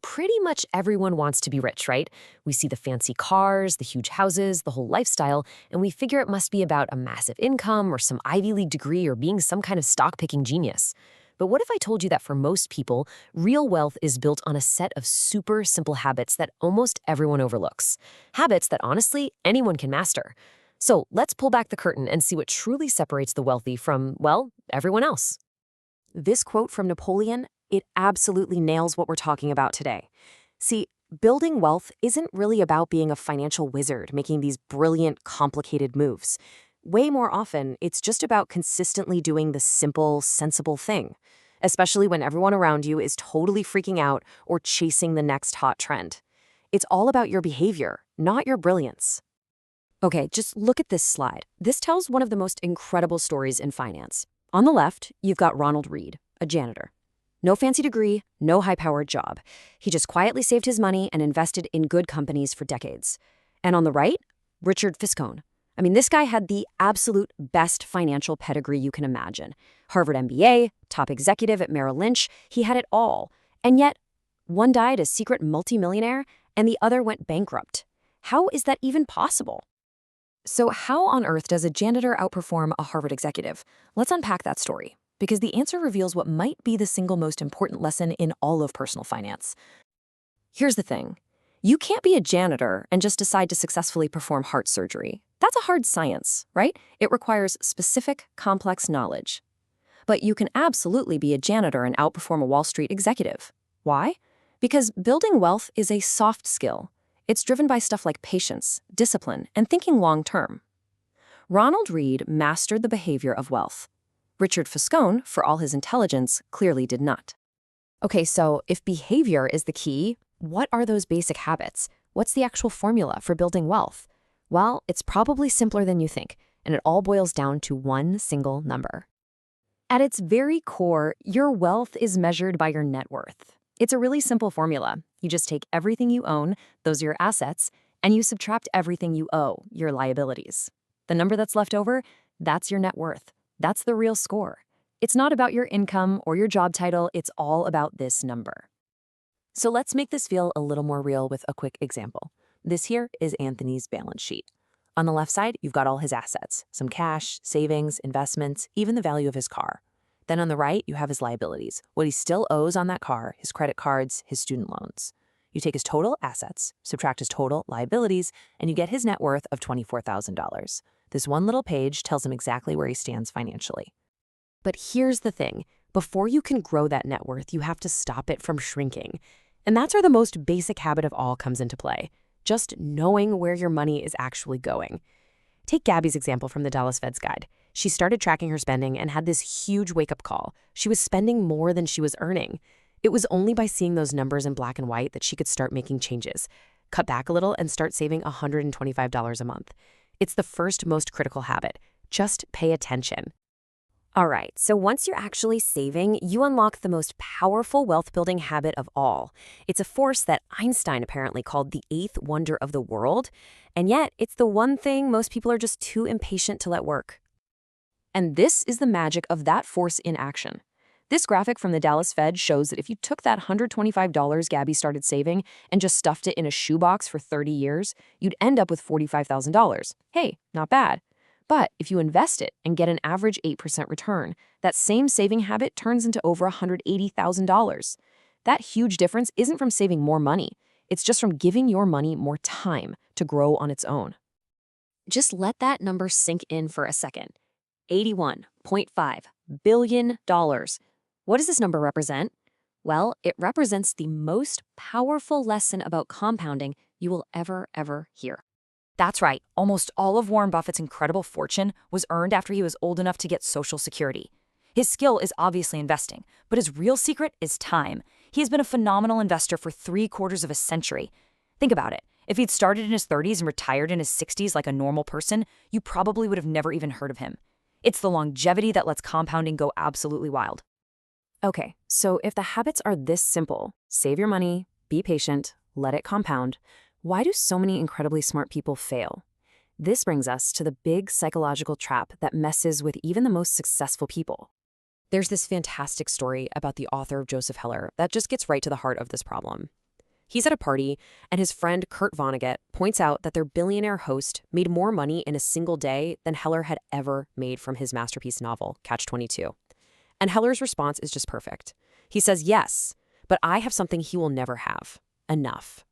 Pretty much everyone wants to be rich, right? We see the fancy cars, the huge houses, the whole lifestyle, and we figure it must be about a massive income or some Ivy League degree or being some kind of stock-picking genius. But what if I told you that for most people, real wealth is built on a set of super simple habits that almost everyone overlooks? Habits that honestly anyone can master. So let's pull back the curtain and see what truly separates the wealthy from, well, everyone else. This quote from Napoleon, it absolutely nails what we're talking about today. See, building wealth isn't really about being a financial wizard making these brilliant, complicated moves. Way more often, it's just about consistently doing the simple, sensible thing, especially when everyone around you is totally freaking out or chasing the next hot trend. It's all about your behavior, not your brilliance. Okay, just look at this slide. This tells one of the most incredible stories in finance. On the left, you've got Ronald Reed, a janitor. No fancy degree, no high-powered job. He just quietly saved his money and invested in good companies for decades. And on the right, Richard Fiscone. This guy had the absolute best financial pedigree you can imagine. Harvard MBA, top executive at Merrill Lynch, he had it all. And yet, one died a secret multimillionaire and the other went bankrupt. How is that even possible? So how on earth does a janitor outperform a Harvard executive? Let's unpack that story, because the answer reveals what might be the single most important lesson in all of personal finance. Here's the thing. You can't be a janitor and just decide to successfully perform heart surgery. That's a hard science, right? It requires specific, complex knowledge. But you can absolutely be a janitor and outperform a Wall Street executive. Why? Because building wealth is a soft skill. It's driven by stuff like patience, discipline, and thinking long-term. Ronald Reed mastered the behavior of wealth. Richard Fiscone, for all his intelligence, clearly did not. Okay, so if behavior is the key, what are those basic habits? What's the actual formula for building wealth? Well, it's probably simpler than you think, and it all boils down to one single number. At its very core, your wealth is measured by your net worth. It's a really simple formula. You just take everything you own, those are your assets, and you subtract everything you owe, your liabilities. The number that's left over, that's your net worth. That's the real score. It's not about your income or your job title, it's all about this number. So let's make this feel a little more real with a quick example. This here is Anthony's balance sheet. On the left side, you've got all his assets, some cash, savings, investments, even the value of his car. Then on the right, you have his liabilities, what he still owes on that car, his credit cards, his student loans. You take his total assets, subtract his total liabilities, and you get his net worth of $24,000. This one little page tells him exactly where he stands financially. But here's the thing. Before you can grow that net worth, you have to stop it from shrinking. And that's where the most basic habit of all comes into play. Just knowing where your money is actually going. Take Gabby's example from the Dallas Fed's Guide. She started tracking her spending and had this huge wake-up call. She was spending more than she was earning. It was only by seeing those numbers in black and white that she could start making changes. Cut back a little and start saving $125 a month. It's the first most critical habit. Just pay attention. All right, so once you're actually saving, you unlock the most powerful wealth-building habit of all. It's a force that Einstein apparently called the eighth wonder of the world, and yet it's the one thing most people are just too impatient to let work. And this is the magic of that force in action. This graphic from the Dallas Fed shows that if you took that $125 Gabby started saving and just stuffed it in a shoebox for 30 years, you'd end up with $45,000. Hey, not bad. But if you invest it and get an average 8% return, that same saving habit turns into over $180,000. That huge difference isn't from saving more money. It's just from giving your money more time to grow on its own. Just let that number sink in for a second. $81.5 billion. What does this number represent? Well, it represents the most powerful lesson about compounding you will ever hear. That's right, almost all of Warren Buffett's incredible fortune was earned after he was old enough to get Social Security. His skill is obviously investing, but his real secret is time. He has been a phenomenal investor for 3/4 of a century. Think about it. If he'd started in his 30s and retired in his 60s like a normal person, you probably would have never even heard of him. It's the longevity that lets compounding go absolutely wild. Okay, so if the habits are this simple, save your money, be patient, let it compound, why do so many incredibly smart people fail? This brings us to the big psychological trap that messes with even the most successful people. There's this fantastic story about the author of Joseph Heller that just gets right to the heart of this problem. He's at a party, and his friend Kurt Vonnegut points out that their billionaire host made more money in a single day than Heller had ever made from his masterpiece novel, Catch-22. And Heller's response is just perfect. He says, yes, but I have something he will never have: enough.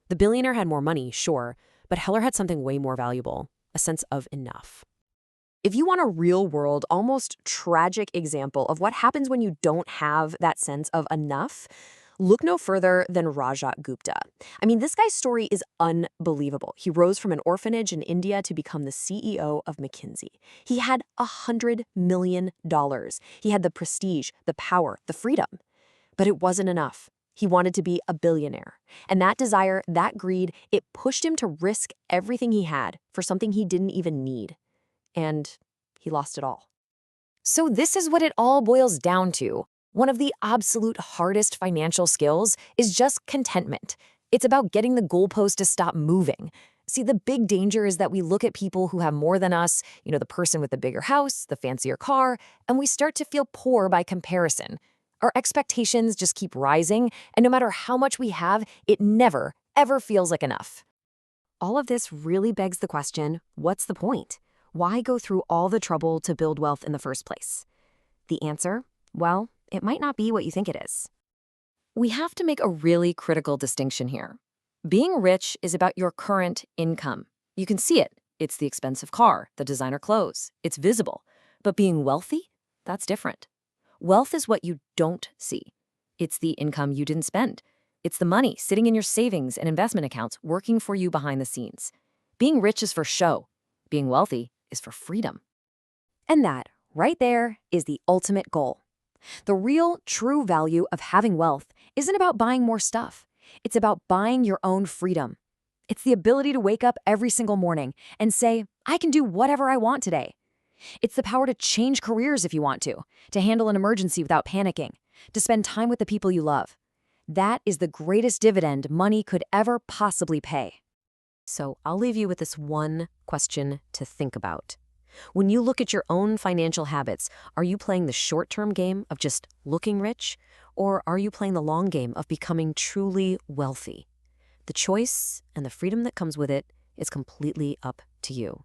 The billionaire had more money, sure, but Heller had something way more valuable: a sense of enough. If you want a real-world, almost tragic example of what happens when you don't have that sense of enough, look no further than Rajat Gupta. I mean, this guy's story is unbelievable. He rose from an orphanage in India to become the CEO of McKinsey. He had $100 million. He had the prestige, the power, the freedom. But it wasn't enough. He wanted to be a billionaire. And that desire, that greed, it pushed him to risk everything he had for something he didn't even need. And he lost it all. So this is what it all boils down to. One of the absolute hardest financial skills is just contentment. It's about getting the goalpost to stop moving. See, the big danger is that we look at people who have more than us, the person with the bigger house, the fancier car, and we start to feel poor by comparison. Our expectations just keep rising, and no matter how much we have, it never, ever feels like enough. All of this really begs the question, what's the point? Why go through all the trouble to build wealth in the first place? The answer? Well, it might not be what you think it is. We have to make a really critical distinction here. Being rich is about your current income. You can see it. It's the expensive car, the designer clothes. It's visible. But being wealthy? That's different. Wealth is what you don't see. It's the income you didn't spend. It's the money sitting in your savings and investment accounts working for you behind the scenes. Being rich is for show. Being wealthy is for freedom. And that, right there, is the ultimate goal. The real, true value of having wealth isn't about buying more stuff. It's about buying your own freedom. It's the ability to wake up every single morning and say, I can do whatever I want today. It's the power to change careers if you want to handle an emergency without panicking, to spend time with the people you love. That is the greatest dividend money could ever possibly pay. So I'll leave you with this one question to think about. When you look at your own financial habits, are you playing the short-term game of just looking rich, or are you playing the long game of becoming truly wealthy? The choice and the freedom that comes with it is completely up to you.